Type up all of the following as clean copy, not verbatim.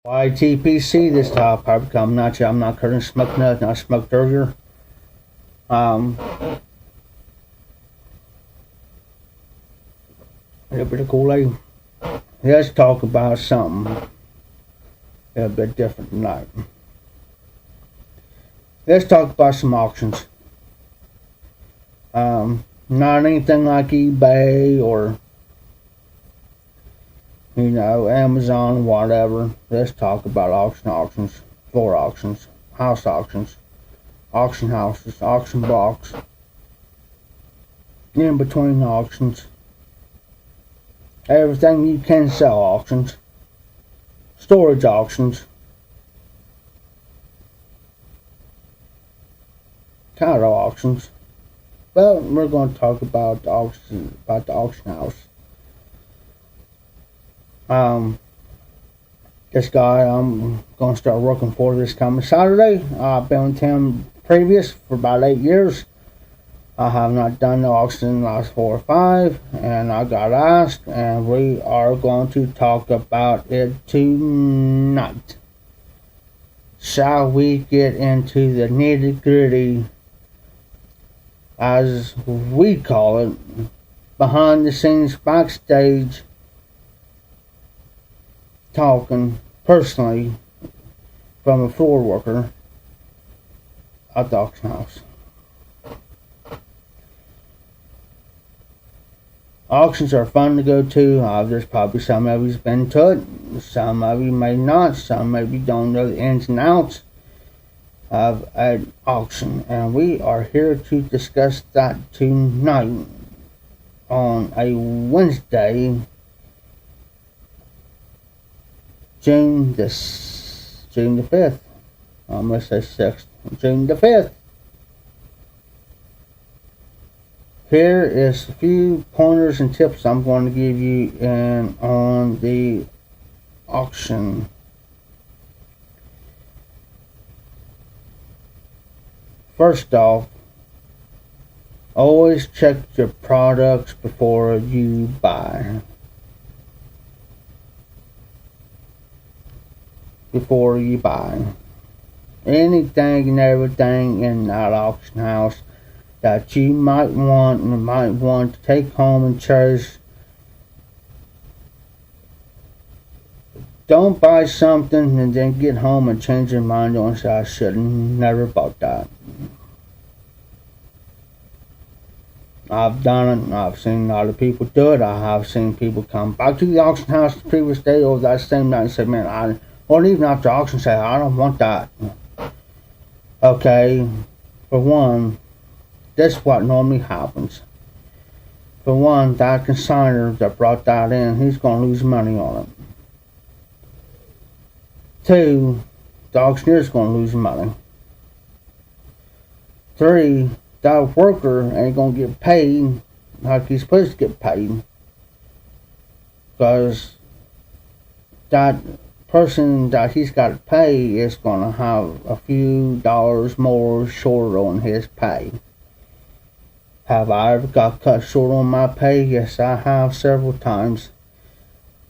YTPC, this top I'm not currently smoking nothing I smoked earlier. A little bit of Kool-Aid. Let's talk about something a bit different tonight. Let's talk about some auctions. Not anything like eBay or Amazon, whatever. Let's talk about auctions, floor auctions, house auctions, auction houses, auction blocks, in between auctions, everything you can sell auctions, storage auctions, cattle auctions. Well, we're going to talk about the auction house. This guy I'm going to start working for this coming Saturday. I've been with him previous for about 8 years. I have not done the auction in the last 4 or 5, and I got asked, and we are going to talk about it tonight. Shall we get into the nitty gritty, as we call it, behind the scenes, backstage, talking personally from a floor worker at the auction house. Auctions are fun to go to. There's probably some of you's been to it. Some of you may not. Some of you don't know the ins and outs of an auction. And we are here to discuss that tonight on a Wednesday, June the 5th. I'm going to say 6th. June the 5th. Here is a few pointers and tips I'm going to give you on the auction. First off, always check your products before you buy. Before you buy anything and everything in that auction house that you might want to take home and cherish. Don't buy something and then get home and change your mind and say, I should have never bought that. I've done it. I've seen a lot of people do it. I have seen people come back to the auction house the previous day or that same night and say, man, or even after auction say, I don't want that. Okay, for one, this is what normally happens. For one, that consignor that brought that in, he's going to lose money on it. 2, the auctioneer's going to lose money. 3, that worker ain't going to get paid like he's supposed to get paid. Because that person that he's got to pay is going to have a few dollars more short on his pay. Have I ever got cut short on my pay? Yes, I have several times.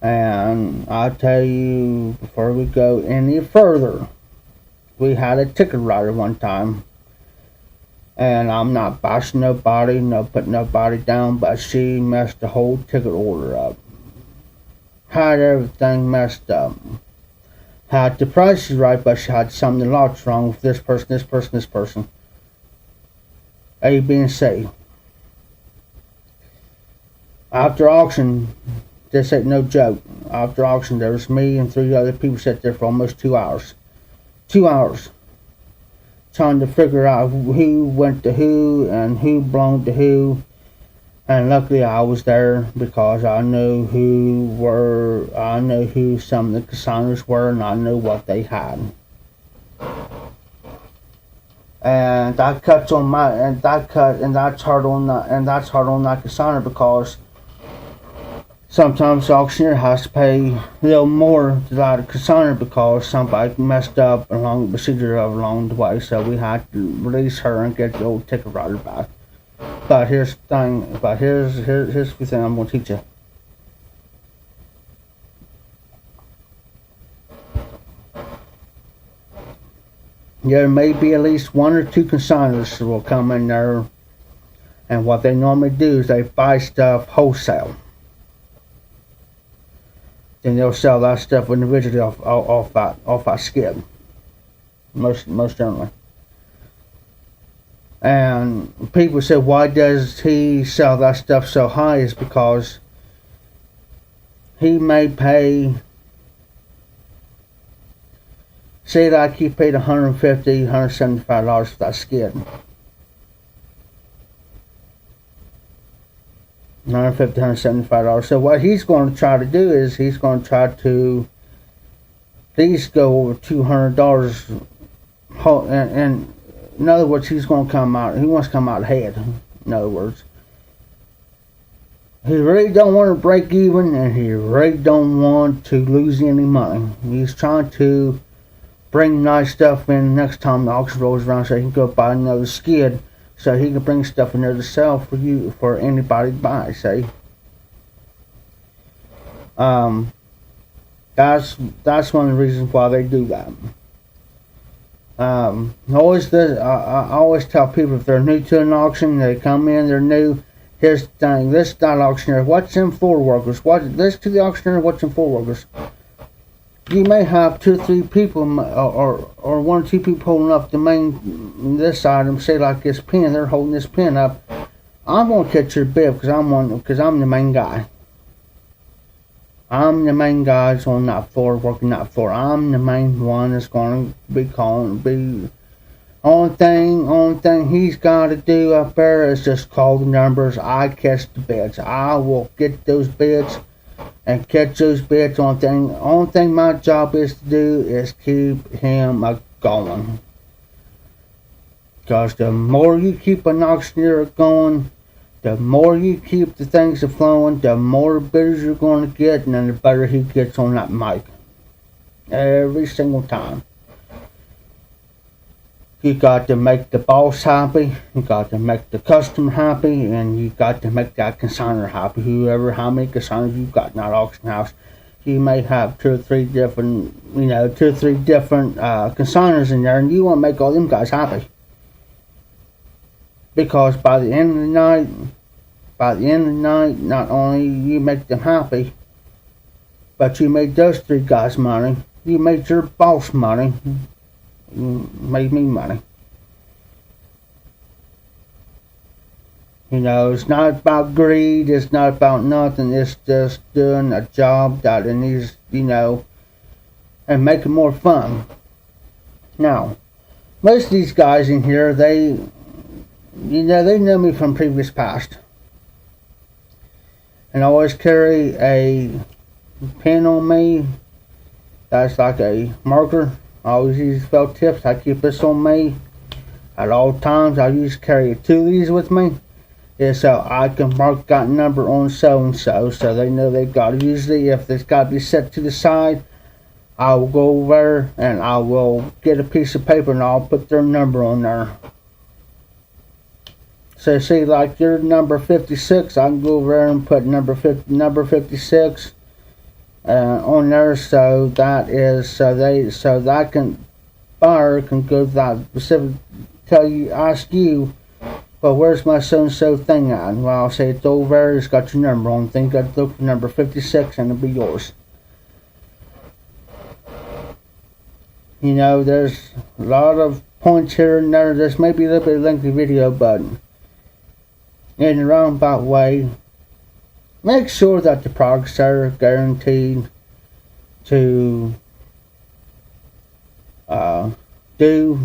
And I'll tell you, before we go any further, we had a ticket writer one time. And I'm not bashing nobody, no putting nobody down, but she messed the whole ticket order up. Had everything messed up. Had the prices right, but she had something lots wrong with this person, this person, this person. A, B, and C. After auction, this ain't no joke. After auction, there was me and 3 other people sat there for almost 2 hours. 2 hours. Trying to figure out who went to who and who belonged to who. And luckily I was there because I know who some of the consignors were, and I know what they had. And that's hard on that consignor because sometimes the auctioneer has to pay a little more to that consignor because somebody messed up along the procedure along the way, so we had to release her and get the old ticket writer back. But here's the thing. Here's the thing I'm going to teach you. there may be at least one or two consigners that will come in there, and what they normally do is they buy stuff wholesale. Then they'll sell that stuff individually off that skid. Most generally. And people say, why does he sell that stuff so high? Is because he may pay, say like he paid $150, $175 for that skid. $150, $175. So what he's going to try to do is he's going to try to at least go over $200. And in other words, he's going to come out. He wants to come out ahead. In other words, he really don't want to break even, and he really don't want to lose any money. He's trying to bring nice stuff in next time the auction rolls around, so he can go buy another skid, so he can bring stuff in there to sell for anybody to buy. See, that's one of the reasons why they do that. I always tell people, if they're new to an auction, they come in, they're new. Here's the thing: this style auctioneer, watch them floor workers. This to the auctioneer, watch them floor workers. You may have 2 or 3 people, or 1 or 2 people holding up this item. Say like this pen, they're holding this pen up. I'm gonna catch your bid because I'm the main guy. I'm the main guy that's on that floor, working that floor. I'm the main one that's going to be calling. Only thing he's got to do up there is just call the numbers. I catch the bids. I will get those bids and catch those bids. Only thing my job is to do is keep him going. Because the more you keep an auctioneer going, the more you keep the things flowing, the more bidders you're going to get, and then the better he gets on that mic. Every single time. You got to make the boss happy, you got to make the customer happy, and you got to make that consignor happy. How many consignors you've got in that auction house. You may have 2 or 3 different, 2 or 3 different consignors in there, and you want to make all them guys happy. Because by the end of the night, not only you make them happy, but you made those 3 guys money. You made your boss money. You made me money. It's not about greed. It's not about nothing. It's just doing a job that it needs, and make it more fun. Now, most of these guys in here, they know me from previous past. And I always carry a pen on me that's like a marker. I always use felt tips. I keep this on me at all times. I usually carry 2 of these with me. So I can mark that number on so and so they know they've got it. Usually if it's got to be set to the side, I will go over and I will get a piece of paper and I'll put their number on there. So see, like your number 56, I can go over there and put number 56 on there, so that buyer can go to that specific, ask you, well, where's my so and so thing at? And well, I'll say it's over there. It's got your number on. Then you got to look for number 56, and it'll be yours. There's a lot of points here and there. This may be a little bit of a lengthy video, but in a roundabout way, make sure that the products are guaranteed to do.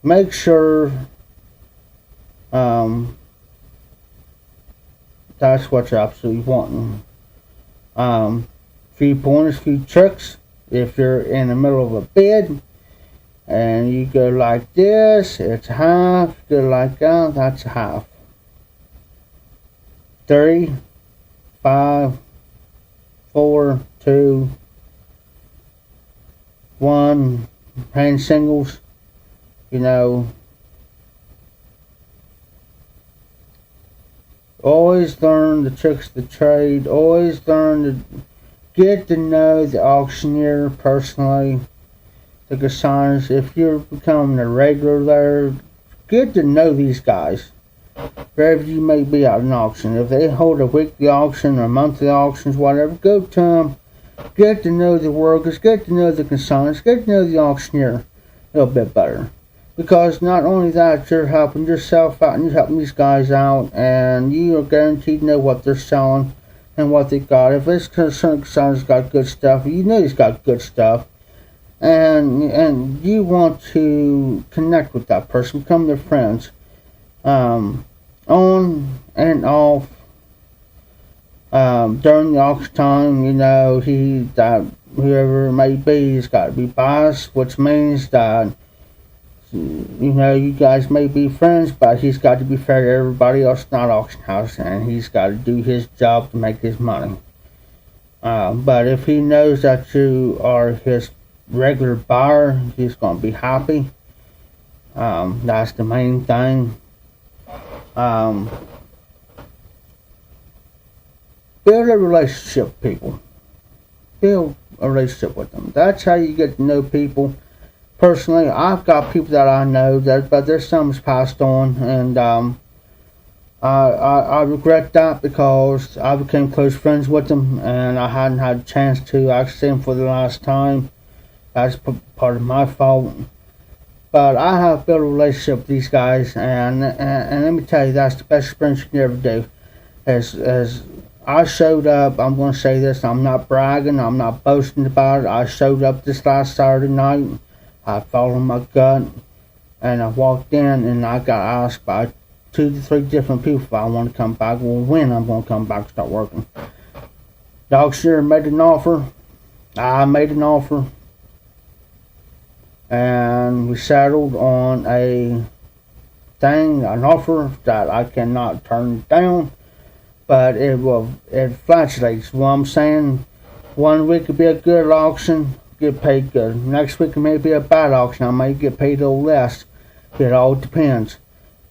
Make sure that's what you're absolutely wanting. Few pointers, few tricks. If you're in the middle of a bid and you go like this, it's half. You go like that, that's a half. 3, 5, 4, 2, 1. Hand singles. Always learn the tricks of the trade. Always learn to get to know the auctioneer personally, the consigners. If you're becoming a regular there, get to know these guys. Wherever you may be at an auction, if they hold a weekly auction or monthly auctions, whatever, go to them. Get to know the workers, get to know the consigners, get to know the auctioneer a little bit better. Because not only that, you're helping yourself out and you're helping these guys out, and you are guaranteed to know what they're selling and what they got. If this certain consigner's got good stuff, you know he's got good stuff, and you want to connect with that person, become their friends, on and off. During the auction time, you know, whoever it may be, he's got to be biased, which means that, you know, you guys may be friends, but he's got to be fair to everybody else in that auction house, and he's got to do his job to make his money. But if he knows that you are his regular buyer, he's going to be happy. That's the main thing. Build a relationship with people. Build a relationship with them. That's how you get to know people. Personally, I've got people that I know, but there's some that's passed on, and I regret that because I became close friends with them, and I hadn't had a chance to actually see them for the last time. That's part of my fault. But I have built a relationship with these guys, and let me tell you, that's the best experience you can ever do. As I showed up, I'm going to say this, I'm not bragging, I'm not boasting about it. I showed up this last Saturday night. I followed my gut, and I walked in, and I got asked by 2 to 3 different people if I want to come back. Well, when I'm going to come back and start working. The auctioneer made an offer. I made an offer. And we settled on an offer that I cannot turn down. But it fluctuates. What I'm saying, 1 week could be a good auction, get paid good. Next week it may be a bad auction, I may get paid a little less. It all depends.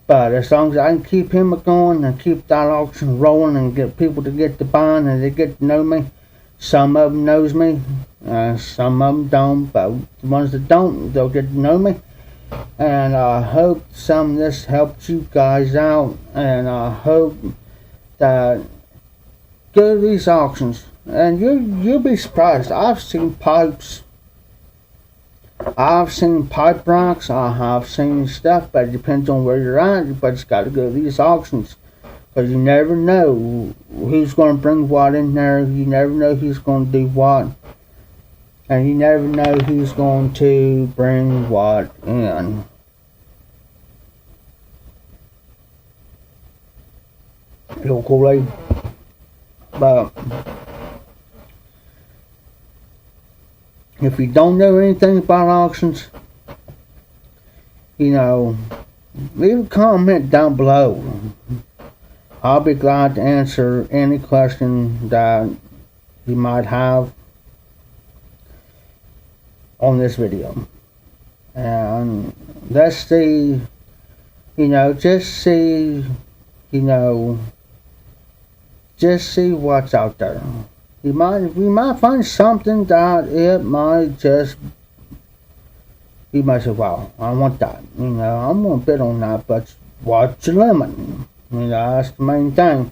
But as long as I can keep him going and keep that auction rolling and get people to get to buying and they get to know me, some of them knows me, some of them don't. But the ones that don't, they'll get to know me. And I hope some of this helps you guys out. And I hope that go to these auctions, and you'll be surprised. I've seen pipes, I've seen pipe racks, I have seen stuff, but it depends on where you're at. But it's got to go to these auctions, because you never know who's going to bring what in there. You never know who's going to do what, and you never know who's going to bring what in. Little Kool-Aid. But if you don't know anything about auctions, you know, leave a comment down below. I'll be glad to answer any question that you might have on this video. And let's see, just see what's out there. We might find something that it might just, you might say, wow, I want that. I'm going to bid on that, but what's your limit? That's the main thing.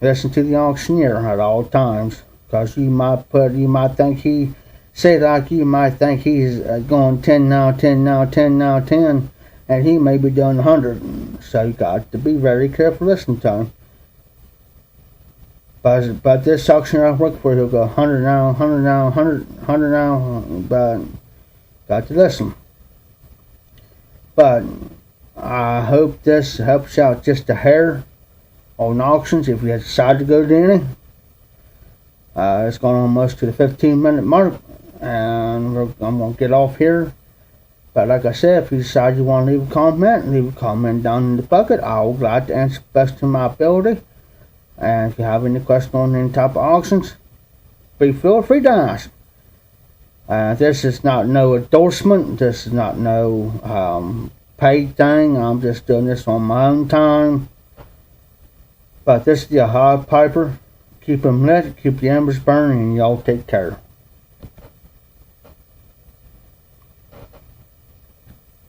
Listen to the auctioneer at all times, because you might think he say like you might think he's going 10 now, 10 now, 10 now, 10, and he may be doing 100. So you got to be very careful listening to him. But this auctioneer I work for, he'll go 100 now, 100 now, 100 now, but got to listen. But I hope this helps out just a hair on auctions if you decide to go to any. It's going almost to the 15-minute mark, and I'm going to get off here. But like I said, if you decide you want to leave a comment down in the bucket. I'll be glad to answer the best of my ability. And if you have any questions on any type of auctions, feel free to ask. This is not no endorsement. This is not no paid thing. I'm just doing this on my own time. But this is the Hog Piper, keep them lit, keep the embers burning, and y'all take care.